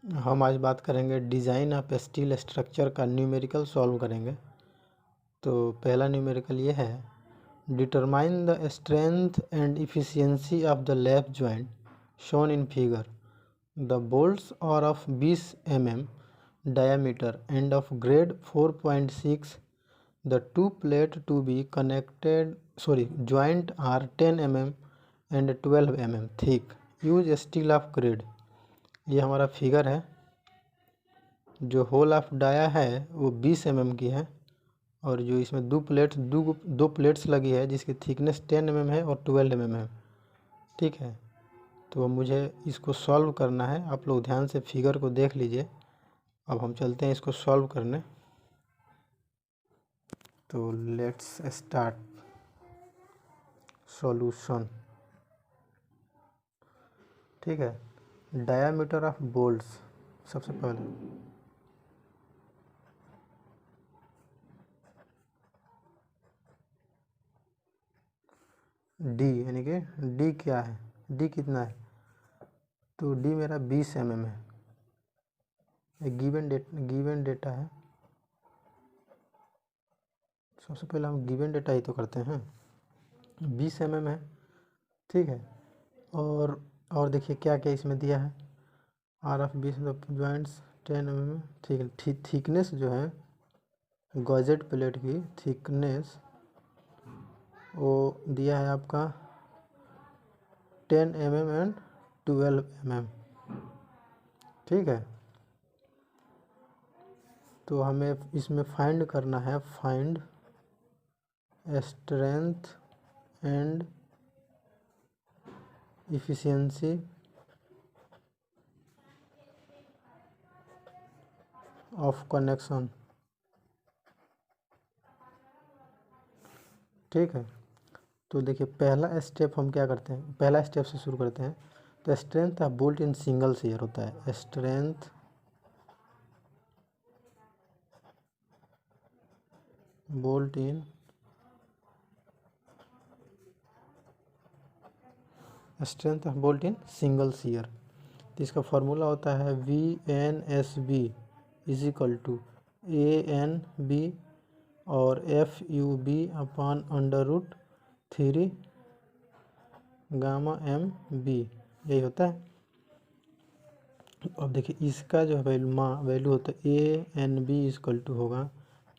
हम आज बात करेंगे डिज़ाइन ऑफ स्टील स्ट्रक्चर का न्यूमेरिकल सॉल्व करेंगे। तो पहला न्यूमेरिकल ये है, determine the strength and efficiency of the lap joint shown in figure. The bolts are of 20 mm diameter and of grade 4.6. The two plate to be connected joint are 10 mm and 12 mm thick. Use steel of grade. ये हमारा figure है। जो whole of dia है वो 20 mm की है और जो इसमें दो प्लेट्स लगी है जिसकी थिकनेस 10 mm है और 12 mm है। ठीक है, तो मुझे इसको सॉल्व करना है। आप लोग ध्यान से फिगर को देख लीजिए। अब हम चलते हैं इसको सॉल्व करने। तो लेट्स स्टार्ट सॉल्यूशन। ठीक है, डायामीटर ऑफ बोल्ट्स सबसे पहले डी, यानी कि डी क्या है, डी कितना है, तो डी मेरा 20 mm है। एक गिवन डेटा है। सबसे पहले हम गिवन डेटा ही तो करते हैं। 20 mm है। ठीक है, और देखिए क्या क्या इसमें दिया है। Are of 20 joints 10 mm। ठीक है, थिकनेस जो है गॉजेट प्लेट की थिकनेस वो दिया है आपका 10 mm एंड 12 mm। ठीक है, तो हमें इसमें फाइंड करना है, find strength and efficiency of connection. ठीक है, तो देखिए पहला स्टेप हम क्या करते हैं, पहला स्टेप से शुरू करते हैं। तो strength of bolt in single shear होता है। Strength bolt in single shear. तो इसका फॉर्मूला होता है VNSB is equal to ANB और FUB अपॉन √3 गामा MB, यही होता है। अब देखिए इसका जो वैल्यू होता है ANB इक्वल टू होगा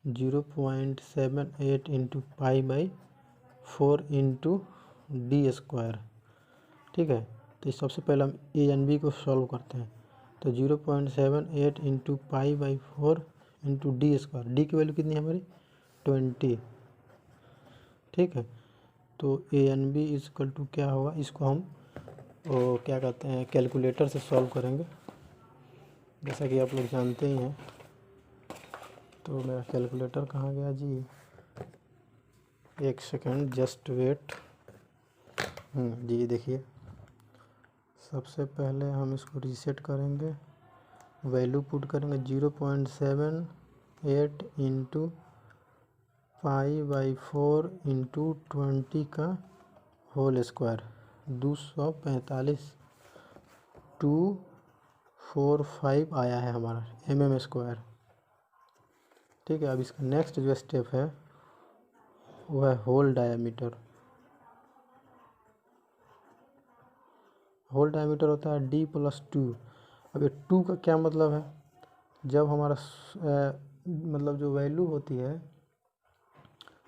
0.78 इंटू π/4 इंटू D²। ठीक है, तो सबसे पहले हम ANB को सॉल्व करते हैं। तो 0.78 इंटू π/4 इंटू D²। डी की वैल्यू कितनी है हमारी 20। ठीक है, तो ANB इक्वल टू क्या होगा, इसको हम क्या कहते हैं कैलकुलेटर से सॉल्व करेंगे, जैसा कि आप लोग जानते ही हैं। तो मेरा कैलकुलेटर कहाँ गया जी, एक सेकंड जस्ट वेट। जी देखिए, सबसे पहले हम इसको रीसेट करेंगे, वैल्यू पुट करेंगे 0.78 इंटू π/4 इंटू 20 का होल स्क्वायर 245 आया है हमारा mm²। ठीक है, अब इसका नेक्स्ट जो स्टेप है वो है होल डायामीटर। होल डायमीटर होता है D+2। अब ये 2 का क्या मतलब है, जब हमारा मतलब जो वैल्यू होती है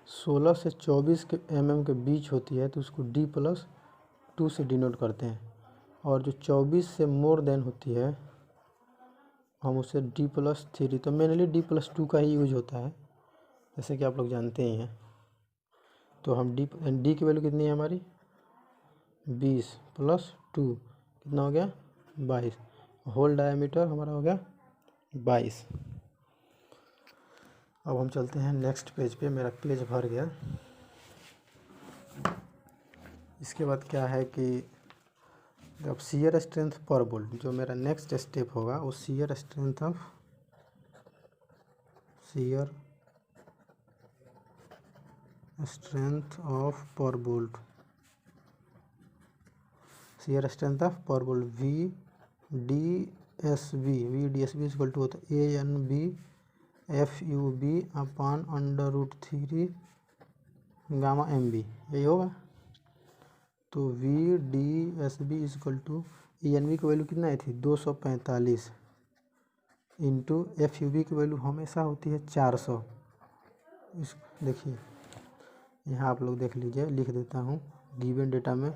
16 से 24 के mm के बीच होती है तो उसको D+2 से डिनोट करते हैं, और जो 24 से मोर देन होती है हम उसे D+3। तो मेनली D+2 का ही यूज होता है, जैसे कि आप लोग जानते ही हैं। तो हम डी की वैल्यू कितनी है हमारी 20 + 2 कितना हो गया 22। होल डायमीटर हमारा हो गया 22। अब हम चलते हैं नेक्स्ट पेज पे। मेरा पेज भर गया। इसके बाद क्या है कि अब शियर स्ट्रेंथ पर बोल्ट, जो मेरा नेक्स्ट स्टेप होगा वो shear strength of per bolt, shear strength of per bolt VDSB s b, v d s b equal to होता है a n b f you b upon √3 gamma m b, यही होगा। तो v d s b equal to e n b की value कितना आई थी 245 into f you b की वैल्यू हमेशा होती है 400। इस देखिए यहाँ आप लोग देख लीजिए, लिख देता हूँ गिवन डेटा में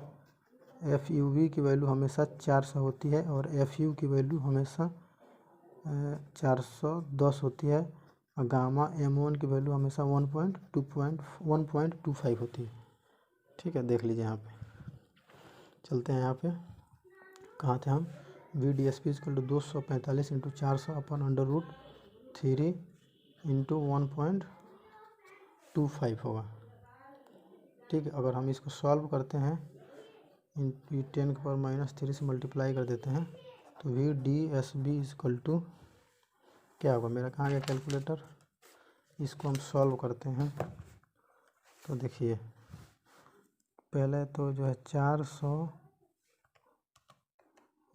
एफ यू बी की वैल्यू हमेशा 400 होती है और एफ यू की वैल्यू हमेशा 410 होती है और गामा एम वन की वैल्यू हमेशा 1.25 होती है। ठीक है, देख लीजिए यहाँ पे। चलते हैं यहाँ पे, कहाँ थे हम, v d s p equal to 245 into 400 upon √3 into 1.25 होगा। ठीक है, अगर हम इसको सॉल्व करते हैं इंटू 10⁻³ से मल्टीप्लाई कर देते हैं तो v d s b equal to क्या होगा, मेरा कहाँ गया कैलकुलेटर, इसको हम सॉल्व करते हैं। तो देखिए पहले तो जो है 400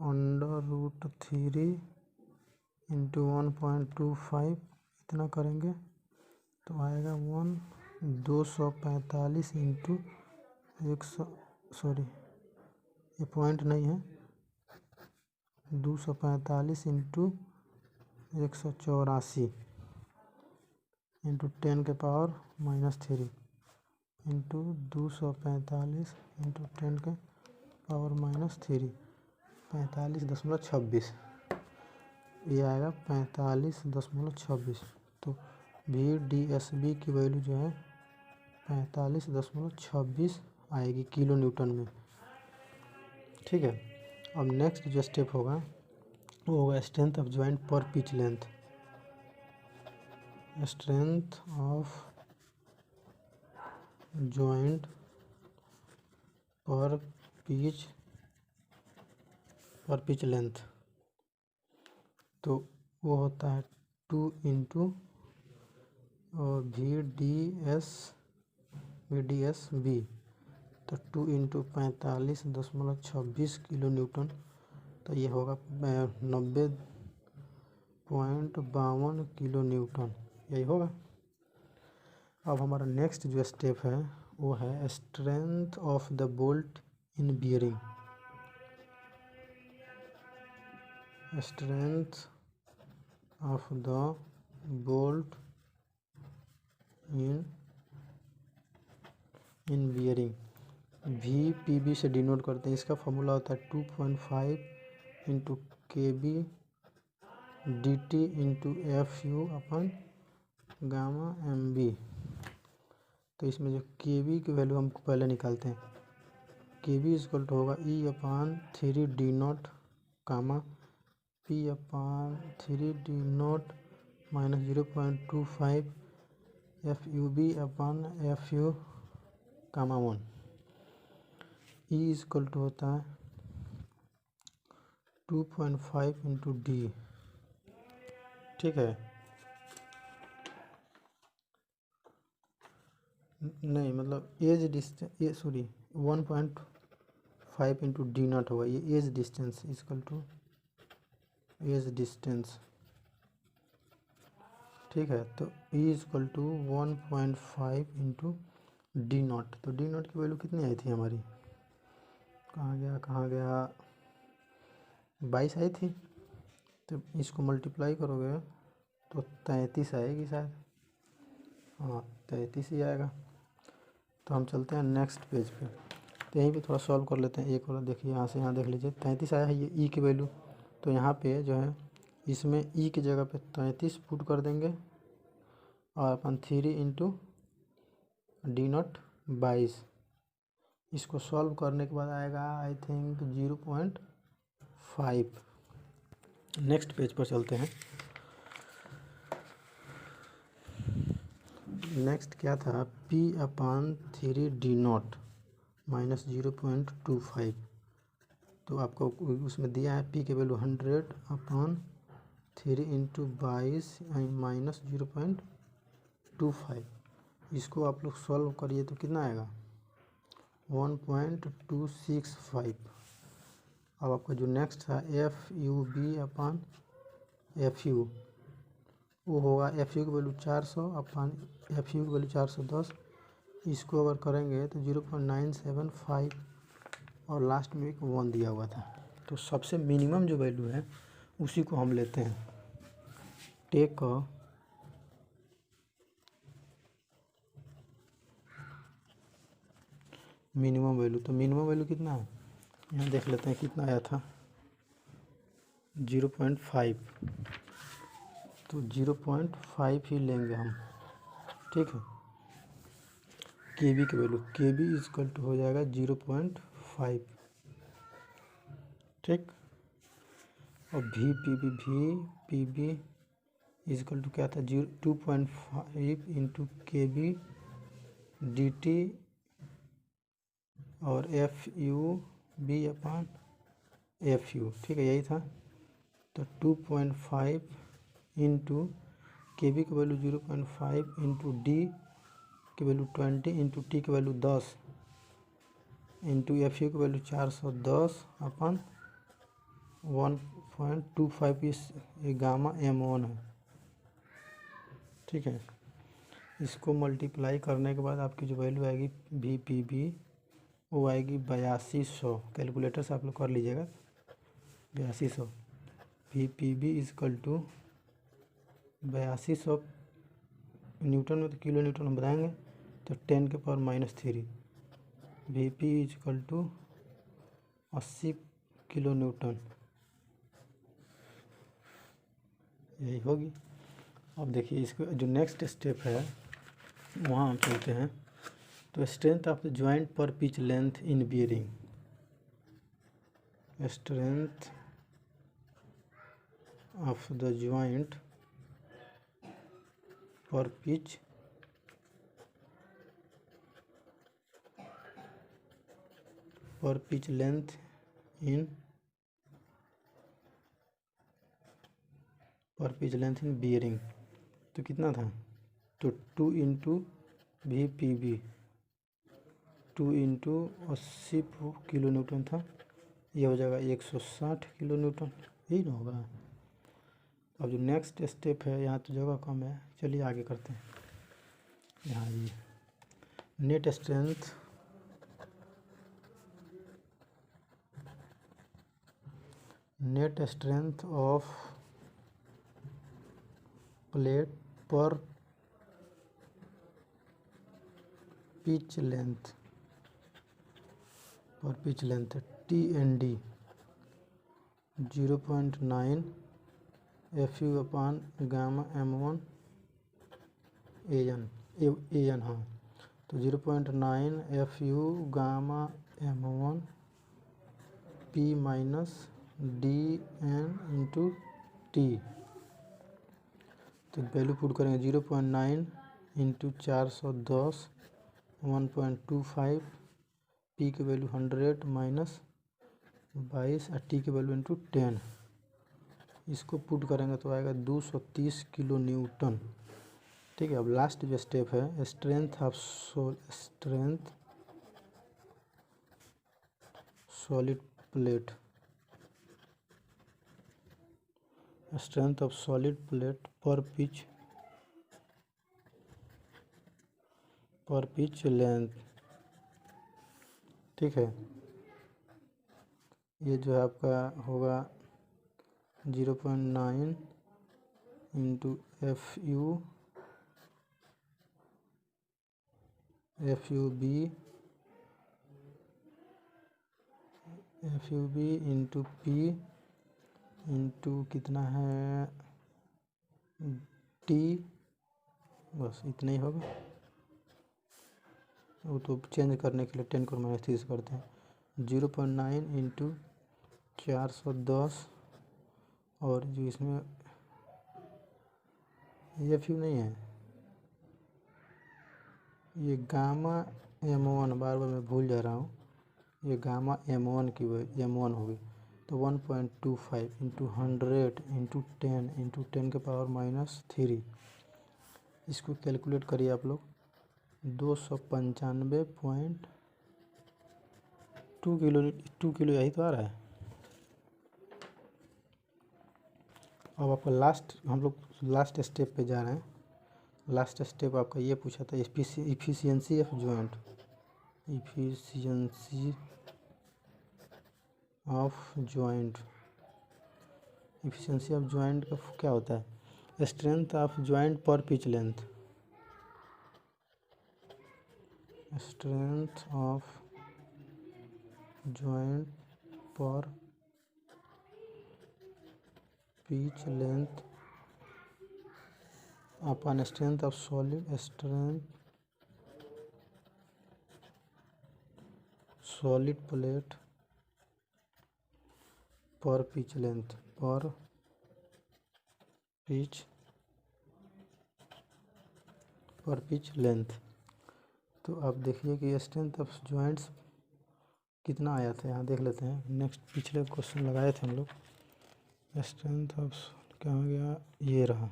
√3 इंटू 1.25 इतना करेंगे तो आएगा 245 इंटू 100, सॉरी ये पॉइंट नहीं है, 245 इंटू 184 इंटू 10⁻³ इंटू 245 इंटू 10⁻³ 45.26, ये आएगा 45.26। तो वी डी एस बी की वैल्यू जो है 45.26 आएगी किलो न्यूटन में। ठीक है, अब नेक्स्ट जो स्टेप होगा वो होगा strength of joint per pitch length. Strength of joint per pitch length, तो वो होता है 2 into v d s b, तो 2 इंटू 45.26 किलो न्यूटन, तो ये होगा 90.52 किलो न्यूटन, यही होगा। अब हमारा नेक्स्ट जो स्टेप है वो है strength of the bolt in bearing. Strength of the bolt in bearing, v p b से डिनोट करते हैं। इसका फॉर्मूला होता है 2.5 into k b d t into f u upon gamma m b. तो इसमें जो के बी की वैल्यू हम पहले निकालते हैं, के बी इक्वल टू होगा E/3 D naught comma P/3 D naught minus 0.25 F you B upon F U comma 1। E equal to होता है 2.5 इंटू डी। ठीक है, नहीं मतलब एज डिस्टेंस, ये सॉरी 1.5 इंटू डी नॉट होगा, ये edge distance equal to edge distance. ठीक है, तो E equal to 1.5 into D naught. तो डी नॉट की वैल्यू कितनी आई थी हमारी, कहाँ गया 22 आई थी। तो इसको मल्टीप्लाई करोगे तो 33 आएगी शायद, हाँ 33 ही आएगा। तो हम चलते हैं नेक्स्ट पेज पे, तो यहीं पे थोड़ा सॉल्व कर लेते हैं। एक वाला देखिए, यहाँ से यहाँ देख लीजिए 33 आया है, ये ई की वैल्यू। तो यहाँ पे जो है इसमें ई की जगह पे 33 पुट कर देंगे और अपन 3 इंटू डी नॉट 22। इसको सॉल्व करने के बाद आएगा आई थिंक 0.5। नेक्स्ट पेज पर चलते हैं। नेक्स्ट क्या था, P/3 डी नॉट माइनस 0.25। तो आपको उसमें दिया है P की वैल्यू 100/3 इंटू 22 माइनस 0.25। इसको आप लोग सॉल्व करिए तो कितना आएगा 1.265। अब आपका जो नेक्स्ट था FUB अपन FU, वो होगा FU की वैल्यू 400 अपन FU की वैल्यू 410। इसको अगर करेंगे तो 0.975 और लास्ट में एक 1 दिया हुआ था। तो सबसे मिनिमम जो वैल्यू है उसी को हम लेते हैं। टेक मिनिमम वैल्यू, तो मिनिमम वैल्यू कितना है यहाँ देख लेते हैं कितना आया था, 0.5। तो 0.5 ही लेंगे हम, ठीक है। KB की वैल्यू KB इजकल टू हो जाएगा 0.5, ठीक। और VPB इजकल टू क्या था, 2.5 इंटू KB DT और FUB अपन FU, ठीक है, यही था। तो 2.5 इंटू KB की वैल्यू 0.5 इंटू D की वैल्यू 20 इंटू T की वैल्यू 10 इंटू FU की वैल्यू 410 अपन 1.25 इस गामा M1 है, ठीक है। इसको मल्टीप्लाई करने के बाद आपकी जो वैल्यू आएगी VPB वो आएगी 8200। कैलकुलेटर से आप लोग कर लीजिएगा 8200। VPB इजकल टू 8200 न्यूटन में, तो किलो न्यूटन हम बताएंगे, तो 10 के power -3। VP is equal to 80 kilo newton, यही होगी। अब देखिए इसको जो नेक्स्ट स्टेप है वहाँ हम चलते हैं। तो strength of the joint per pitch length in bearing, strength of the joint per pitch length in bearing, तो कितना था, तो 2 into VPB 2 into 80 kilo Newton था, ये हो जाएगा 160 किलो न्यूटन, यही ना होगा। अब जो नेक्स्ट स्टेप है, यहाँ तो जगह कम है, चलिए आगे करते हैं। यहाँ ये net strength of plate per pitch length TND 0.9 FU upon gamma M1 AN, हाँ। तो 0.9 FU gamma M1 P minus DN into T। तो वैल्यू पुट करेंगे 0.9 इंटू 410 1.25, P की वैल्यू 100 माइनस 22 और T की वैल्यू इंटू 10। इसको पुट करेंगे तो आएगा 230 किलो न्यूटन, ठीक है। अब लास्ट जो स्टेप है, strength of solid plate, strength of solid plate per pitch length, ठीक है। ये जो है आपका होगा 0.9 into FUB into P into कितना है T, बस इतना ही होगा। वो तो चेंज करने के लिए 10 को -30 करते हैं। 0.9 इंटू 410 और जो इसमें FU नहीं है, ये गामा M1, बार बार मैं भूल जा रहा हूँ, ये गामा M1 की M1 होगी। तो 1.25 इंटू 100 इंटू 10 इंटू 10 के पावर -3। इसको कैलकुलेट करिए आप लोग, 295.2 किलो यही तो आ रहा है। अब आपका लास्ट, हम लोग लास्ट स्टेप पे जा रहे हैं। लास्ट स्टेप आपका ये पूछा था efficiency of joint. Efficiency of joint, efficiency of joint का क्या होता है? Strength of joint per pitch length, strength of joint per pitch length upon strength of solid, strength solid plate per pitch length, per pitch length. तो आप देखिए कि strength of joints कितना आया था, यहाँ देख लेते हैं। नेक्स्ट पिछले क्वेश्चन लगाए थे हम लोग। स्ट्रेंथ ऑफ क्या हो गया, ये रहा।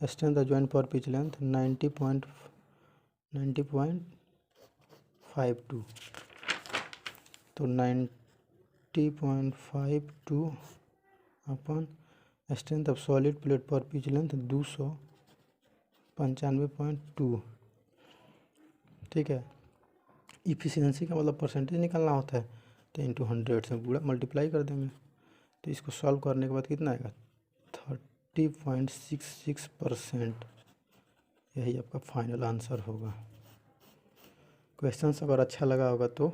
Strength of joint per pitch length 90.52, तो 90.52 अपन strength of solid plate per pitch length 295.2। ठीक है। इफिशियंसी का मतलब परसेंटेज निकालना होता है, तो इंटू 100 से पूरा मल्टीप्लाई कर देंगे। तो इसको सॉल्व करने के बाद कितना आएगा, 30.66%। यही आपका फाइनल आंसर होगा। क्वेश्चंस अगर अच्छा लगा होगा तो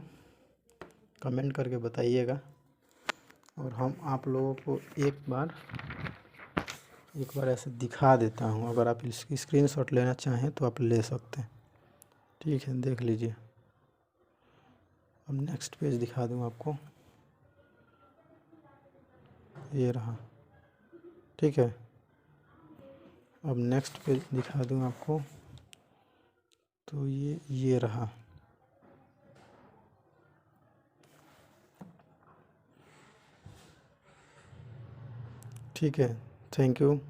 कमेंट करके बताइएगा, और हम आप लोगों को एक बार ऐसे दिखा देता हूँ। अगर आप इसकी स्क्रीनशॉट लेना चाहें तो आप ले सकते हैं। ठीक है, देख लीजिए। अब नेक्स्ट पेज दिखा दूँ आपको, ये रहा। ठीक है, अब नेक्स्ट पेज दिखा दूँ आपको, तो ये रहा। ठीक है, थैंक यू।